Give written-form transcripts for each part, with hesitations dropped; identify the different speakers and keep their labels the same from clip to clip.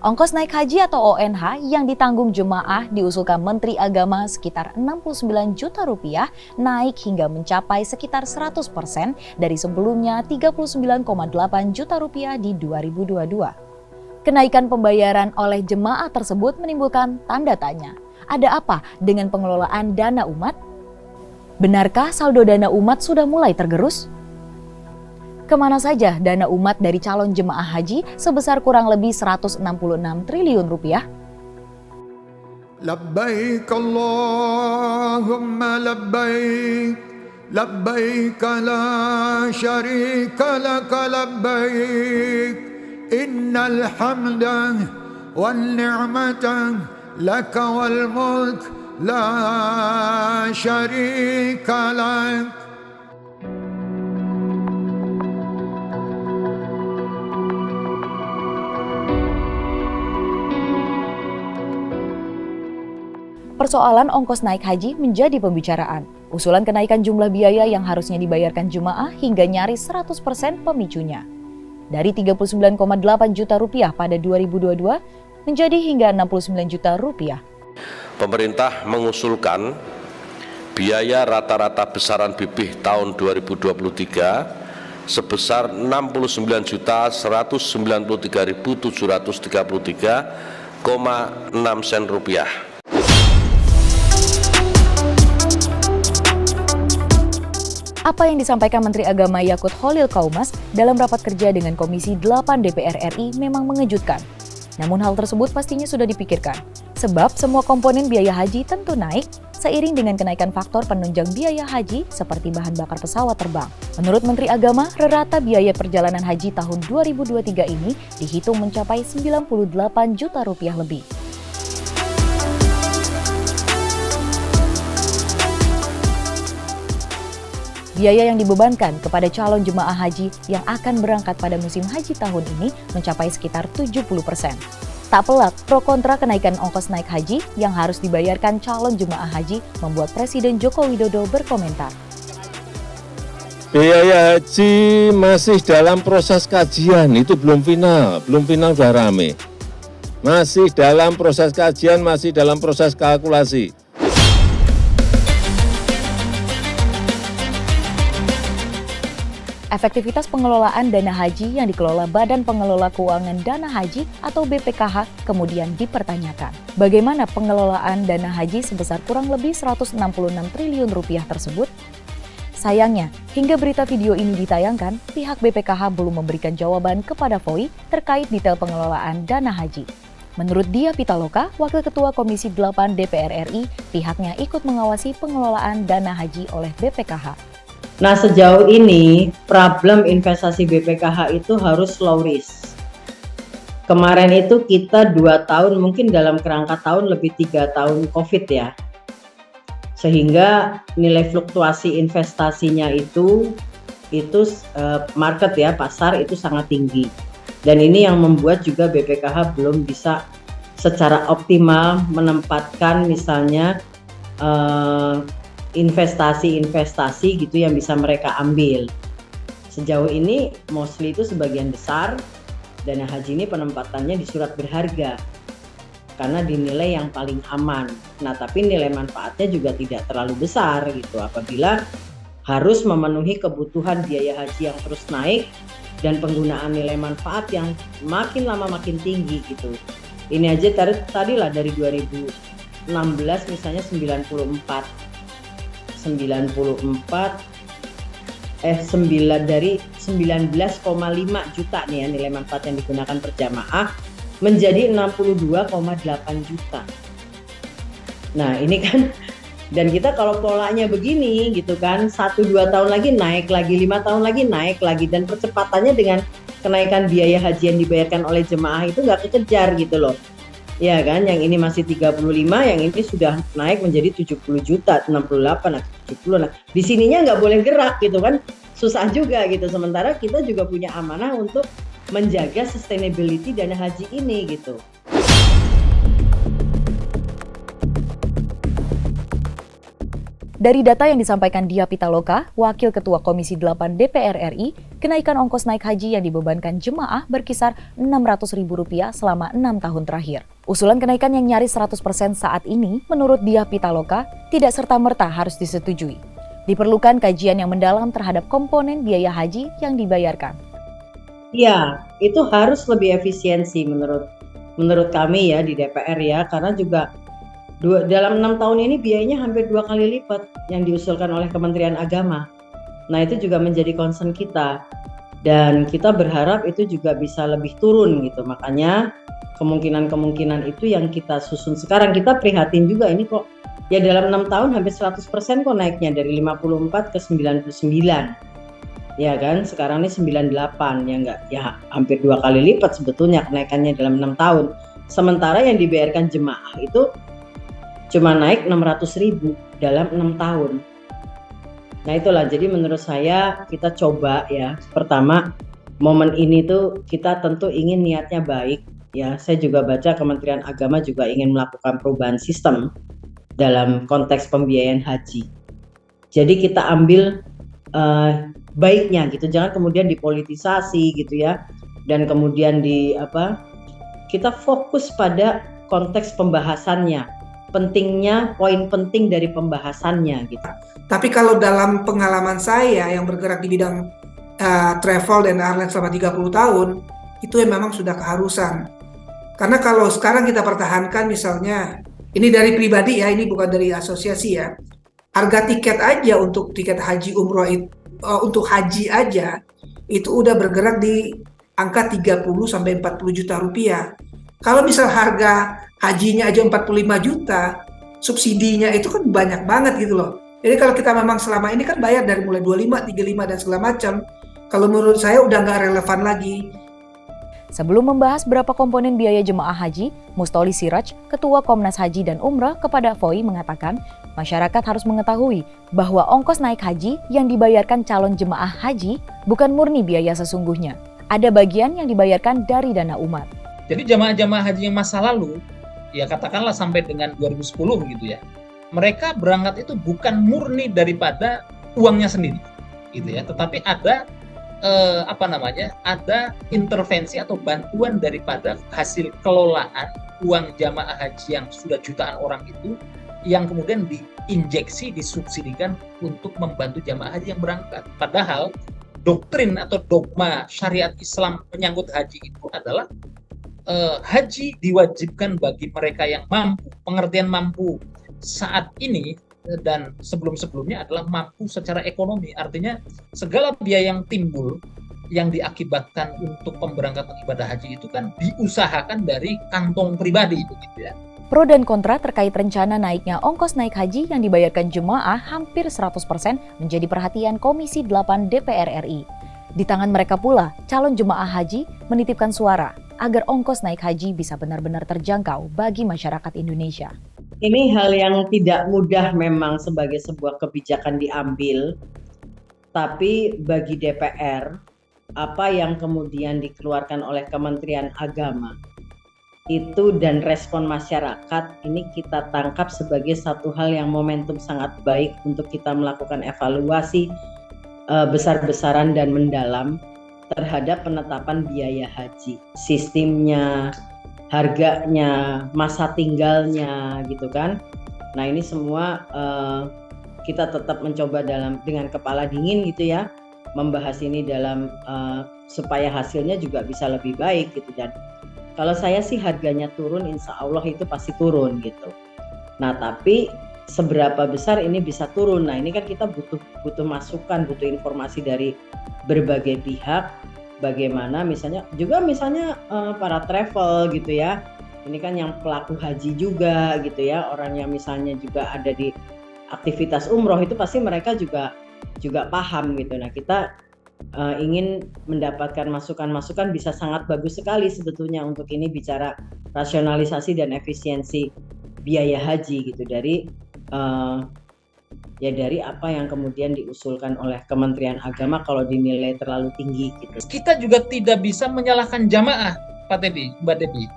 Speaker 1: Ongkos naik haji atau ONH yang ditanggung jemaah diusulkan Menteri Agama sekitar 69 juta rupiah naik hingga mencapai sekitar 100% dari sebelumnya 39,8 juta rupiah di 2022. Kenaikan pembayaran oleh jemaah tersebut menimbulkan tanda tanya. Ada apa dengan pengelolaan dana umat? Benarkah saldo dana umat sudah mulai tergerus? Kemana saja dana umat dari calon jemaah haji sebesar kurang lebih 166 triliun rupiah?
Speaker 2: Labbaik Allahumma labbaik, labbaik la syarika laka labbaik, innal hamda wan ni'mata laka wal mulk la syarika lak.
Speaker 1: Persoalan ongkos naik haji menjadi pembicaraan. Usulan kenaikan jumlah biaya yang harusnya dibayarkan jemaah hingga nyaris 100% pemicunya. Dari 39,8 juta rupiah pada 2022 menjadi hingga 69 juta rupiah.
Speaker 3: Pemerintah mengusulkan biaya rata-rata besaran BPIH tahun 2023 sebesar 69.733.733,6 sen rupiah.
Speaker 1: Apa yang disampaikan Menteri Agama Yakut Khalil Qaumas dalam rapat kerja dengan Komisi 8 DPR RI memang mengejutkan. Namun hal tersebut pastinya sudah dipikirkan. Sebab semua komponen biaya haji tentu naik seiring dengan kenaikan faktor penunjang biaya haji seperti bahan bakar pesawat terbang. Menurut Menteri Agama, rata biaya perjalanan haji tahun 2023 ini dihitung mencapai 98 juta rupiah lebih. Biaya yang dibebankan kepada calon jemaah haji yang akan berangkat pada musim haji tahun ini mencapai sekitar 70%. Tak pelak, pro kontra kenaikan ongkos naik haji yang harus dibayarkan calon jemaah haji membuat Presiden Joko Widodo berkomentar.
Speaker 4: Biaya haji masih dalam proses kajian, itu belum final sudah rame. Masih dalam proses kajian, masih dalam proses kalkulasi.
Speaker 1: Efektivitas pengelolaan dana haji yang dikelola Badan Pengelola Keuangan Dana Haji atau BPKH kemudian dipertanyakan. Bagaimana pengelolaan dana haji sebesar kurang lebih 166 triliun rupiah tersebut? Sayangnya, hingga berita video ini ditayangkan, pihak BPKH belum memberikan jawaban kepada VOI terkait detail pengelolaan dana haji. Menurut Dia Pitaloka, Wakil Ketua Komisi 8 DPR RI, pihaknya ikut mengawasi pengelolaan dana haji oleh BPKH.
Speaker 5: Nah, sejauh ini problem investasi BPKH itu harus low risk. Kemarin itu kita 2 tahun, mungkin dalam kerangka tahun lebih 3 tahun COVID ya. Sehingga nilai fluktuasi investasinya itu market ya, pasar itu sangat tinggi. Dan ini yang membuat juga BPKH belum bisa secara optimal menempatkan misalnya investasi gitu yang bisa mereka ambil. Sejauh ini mostly itu sebagian besar dana haji ini penempatannya di surat berharga karena dinilai yang paling aman. Nah, tapi nilai manfaatnya juga tidak terlalu besar gitu apabila harus memenuhi kebutuhan biaya haji yang terus naik dan penggunaan nilai manfaat yang makin lama makin tinggi gitu. Ini aja tadilah dari 2016 misalnya 19,5 juta nih ya nilai manfaat yang digunakan per jamaah menjadi 62,8 juta. Nah, ini kan dan kita kalau polanya begini gitu kan 1-2 tahun lagi naik lagi, 5 tahun lagi naik lagi dan percepatannya dengan kenaikan biaya haji yang dibayarkan oleh jemaah itu nggak kekejar gitu loh. Ya kan, yang ini masih 35, yang ini sudah naik menjadi 70 juta, 68, 70. Nah, di sininya nggak boleh gerak gitu kan, susah juga gitu. Sementara kita juga punya amanah untuk menjaga sustainability dana haji ini gitu.
Speaker 1: Dari data yang disampaikan Dia Pitaloka, Wakil Ketua Komisi 8 DPR RI, kenaikan ongkos naik haji yang dibebankan jemaah berkisar Rp600.000 selama 6 tahun terakhir. Usulan kenaikan yang nyaris 100% saat ini, menurut Diah Pitaloka, tidak serta-merta harus disetujui. Diperlukan kajian yang mendalam terhadap komponen biaya haji yang dibayarkan.
Speaker 5: Ya, itu harus lebih efisiensi menurut kami ya di DPR ya, karena juga dalam 6 tahun ini biayanya hampir 2 kali lipat yang diusulkan oleh Kementerian Agama. Nah, itu juga menjadi concern kita dan kita berharap itu juga bisa lebih turun gitu. Makanya kemungkinan itu yang kita susun sekarang. Kita prihatin juga ini kok ya dalam 6 tahun hampir 100% kok naiknya dari 54 ke 99. Ya kan, sekarang ini 98 ya enggak, ya hampir 2 kali lipat sebetulnya kenaikannya dalam 6 tahun. Sementara yang dibayarkan jemaah itu cuma naik 600.000 dalam 6 tahun. Nah itulah, jadi menurut saya kita coba ya, pertama momen ini tuh kita tentu ingin niatnya baik ya. Saya juga baca Kementerian Agama juga ingin melakukan perubahan sistem dalam konteks pembiayaan haji. Jadi kita ambil baiknya gitu, jangan kemudian dipolitisasi gitu ya, dan kemudian kita fokus pada konteks pembahasannya, pentingnya, poin penting dari pembahasannya gitu.
Speaker 6: Tapi kalau dalam pengalaman saya yang bergerak di bidang travel dan airline selama 30 tahun, itu memang sudah keharusan. Karena kalau sekarang kita pertahankan misalnya, ini dari pribadi ya, ini bukan dari asosiasi ya, harga tiket aja untuk tiket haji umroh untuk haji aja itu udah bergerak di angka 30 sampai 40 juta rupiah. Kalau misal harga hajinya aja 45 juta, subsidinya itu kan banyak banget gitu loh. Jadi kalau kita memang selama ini kan bayar dari mulai 25, 35 dan segala macam, kalau menurut saya udah nggak relevan lagi.
Speaker 1: Sebelum membahas berapa komponen biaya jemaah haji, Mustoli Siraj, Ketua Komnas Haji dan Umrah kepada VOI mengatakan, masyarakat harus mengetahui bahwa ongkos naik haji yang dibayarkan calon jemaah haji bukan murni biaya sesungguhnya. Ada bagian yang dibayarkan dari dana umat.
Speaker 7: Jadi jemaah-jemaah haji yang masa lalu, ya katakanlah sampai dengan 2010 gitu ya, mereka berangkat itu bukan murni daripada uangnya sendiri, gitu ya, tetapi ada ada intervensi atau bantuan daripada hasil kelolaan uang jamaah haji yang sudah jutaan orang itu, yang kemudian diinjeksi, disubsidikan untuk membantu jamaah haji yang berangkat. Padahal doktrin atau dogma syariat Islam menyangkut haji itu adalah haji diwajibkan bagi mereka yang mampu. Pengertian mampu saat ini dan sebelum-sebelumnya adalah mampu secara ekonomi. Artinya segala biaya yang timbul yang diakibatkan untuk pemberangkatan ibadah haji itu kan diusahakan dari kantong pribadi begitu ya.
Speaker 1: Pro dan kontra terkait rencana naiknya ongkos naik haji yang dibayarkan jemaah hampir 100% menjadi perhatian Komisi 8 DPR RI. Di tangan mereka pula, calon jemaah haji menitipkan suara agar ongkos naik haji bisa benar-benar terjangkau bagi masyarakat Indonesia.
Speaker 5: Ini hal yang tidak mudah memang sebagai sebuah kebijakan diambil, tapi bagi DPR, apa yang kemudian dikeluarkan oleh Kementerian Agama itu dan respon masyarakat ini kita tangkap sebagai satu hal yang momentum sangat baik untuk kita melakukan evaluasi besar-besaran dan mendalam terhadap penetapan biaya haji, sistemnya, harganya, masa tinggalnya gitu kan. Nah ini semua kita tetap mencoba dengan kepala dingin gitu ya, membahas ini dalam supaya hasilnya juga bisa lebih baik gitu. Dan kalau saya sih harganya turun, insya Allah itu pasti turun gitu. Nah tapi seberapa besar ini bisa turun, nah ini kan kita butuh masukan, butuh informasi dari berbagai pihak. Bagaimana misalnya para travel gitu ya, ini kan yang pelaku haji juga gitu ya, orang yang misalnya juga ada di aktivitas umroh itu pasti mereka juga paham gitu. Nah kita ingin mendapatkan masukan bisa sangat bagus sekali sebetulnya untuk ini bicara rasionalisasi dan efisiensi biaya haji gitu dari apa yang kemudian diusulkan oleh Kementerian Agama kalau dinilai terlalu tinggi gitu.
Speaker 7: Kita juga tidak bisa menyalahkan jamaah, Mbak Debbie.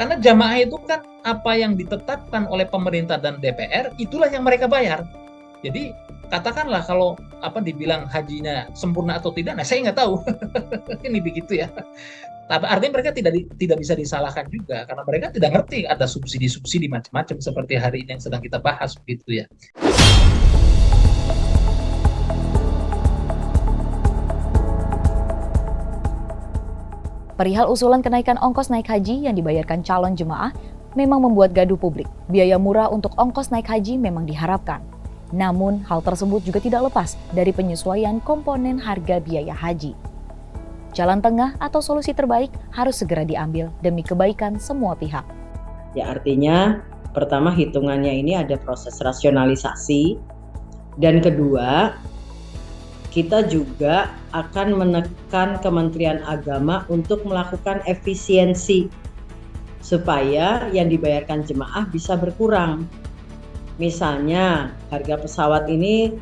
Speaker 7: Karena jamaah itu kan apa yang ditetapkan oleh pemerintah dan DPR, itulah yang mereka bayar. Jadi katakanlah kalau dibilang hajinya sempurna atau tidak, nah saya nggak tahu. Ini begitu ya. Tapi artinya mereka tidak bisa disalahkan juga karena mereka tidak ngerti ada subsidi-subsidi macam-macam seperti hari ini yang sedang kita bahas begitu ya.
Speaker 1: Perihal usulan kenaikan ongkos naik haji yang dibayarkan calon jemaah memang membuat gaduh publik. Biaya murah untuk ongkos naik haji memang diharapkan. Namun, hal tersebut juga tidak lepas dari penyesuaian komponen harga biaya haji. Jalan tengah atau solusi terbaik harus segera diambil demi kebaikan semua pihak.
Speaker 5: Ya, artinya pertama hitungannya ini ada proses rasionalisasi, dan kedua kita juga akan menekan Kementerian Agama untuk melakukan efisiensi supaya yang dibayarkan jemaah bisa berkurang. Misalnya harga pesawat ini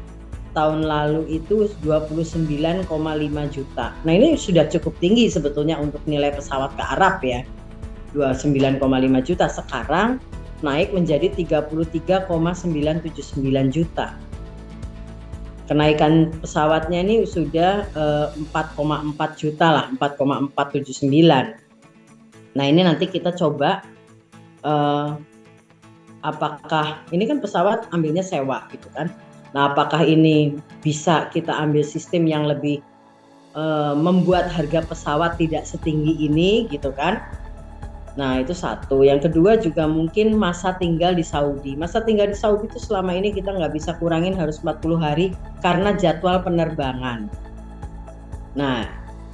Speaker 5: tahun lalu itu 29,5 juta. Nah, ini sudah cukup tinggi sebetulnya untuk nilai pesawat ke Arab ya. 29,5 juta, sekarang naik menjadi 33,979 juta. Kenaikan pesawatnya ini sudah 4,4 juta lah, 4,479. Nah, ini nanti kita coba apakah ini kan pesawat ambilnya sewa gitu kan. Nah, apakah ini bisa kita ambil sistem yang lebih membuat harga pesawat tidak setinggi ini gitu kan. Nah, itu satu. Yang kedua juga mungkin masa tinggal di Saudi. Masa tinggal di Saudi itu selama ini kita nggak bisa kurangin, harus 40 hari karena jadwal penerbangan. Nah,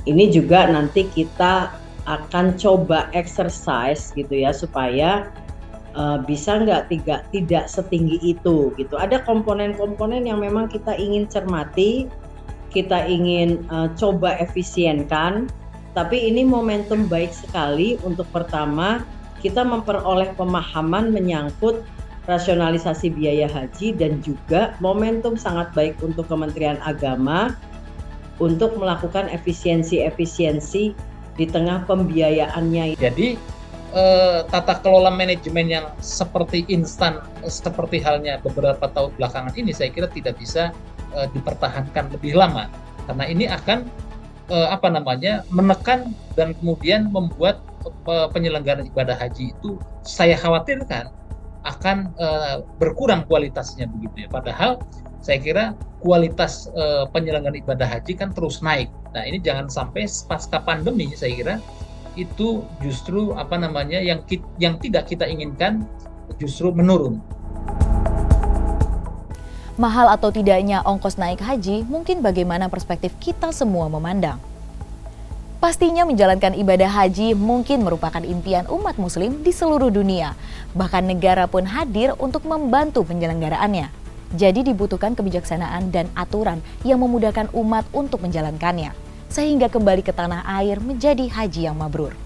Speaker 5: ini juga nanti kita akan coba exercise gitu ya, supaya bisa nggak tidak setinggi itu gitu. Ada komponen-komponen yang memang kita ingin cermati, kita ingin coba efisienkan. Tapi ini momentum baik sekali untuk pertama kita memperoleh pemahaman menyangkut rasionalisasi biaya haji, dan juga momentum sangat baik untuk Kementerian Agama untuk melakukan efisiensi di tengah pembiayaannya.
Speaker 7: Jadi tata kelola manajemen yang seperti instan, seperti halnya beberapa tahun belakangan ini, saya kira tidak bisa dipertahankan lebih lama, karena ini akan menekan dan kemudian membuat penyelenggaraan ibadah haji itu saya khawatirkan akan berkurang kualitasnya begitu ya. Padahal saya kira kualitas penyelenggaraan ibadah haji kan terus naik. Nah, ini jangan sampai pasca pandemi saya kira itu justru yang tidak kita inginkan justru menurun.
Speaker 1: Mahal atau tidaknya ongkos naik haji, mungkin bagaimana perspektif kita semua memandang. Pastinya menjalankan ibadah haji mungkin merupakan impian umat muslim di seluruh dunia. Bahkan negara pun hadir untuk membantu penyelenggaraannya. Jadi dibutuhkan kebijaksanaan dan aturan yang memudahkan umat untuk menjalankannya, sehingga kembali ke tanah air menjadi haji yang mabrur.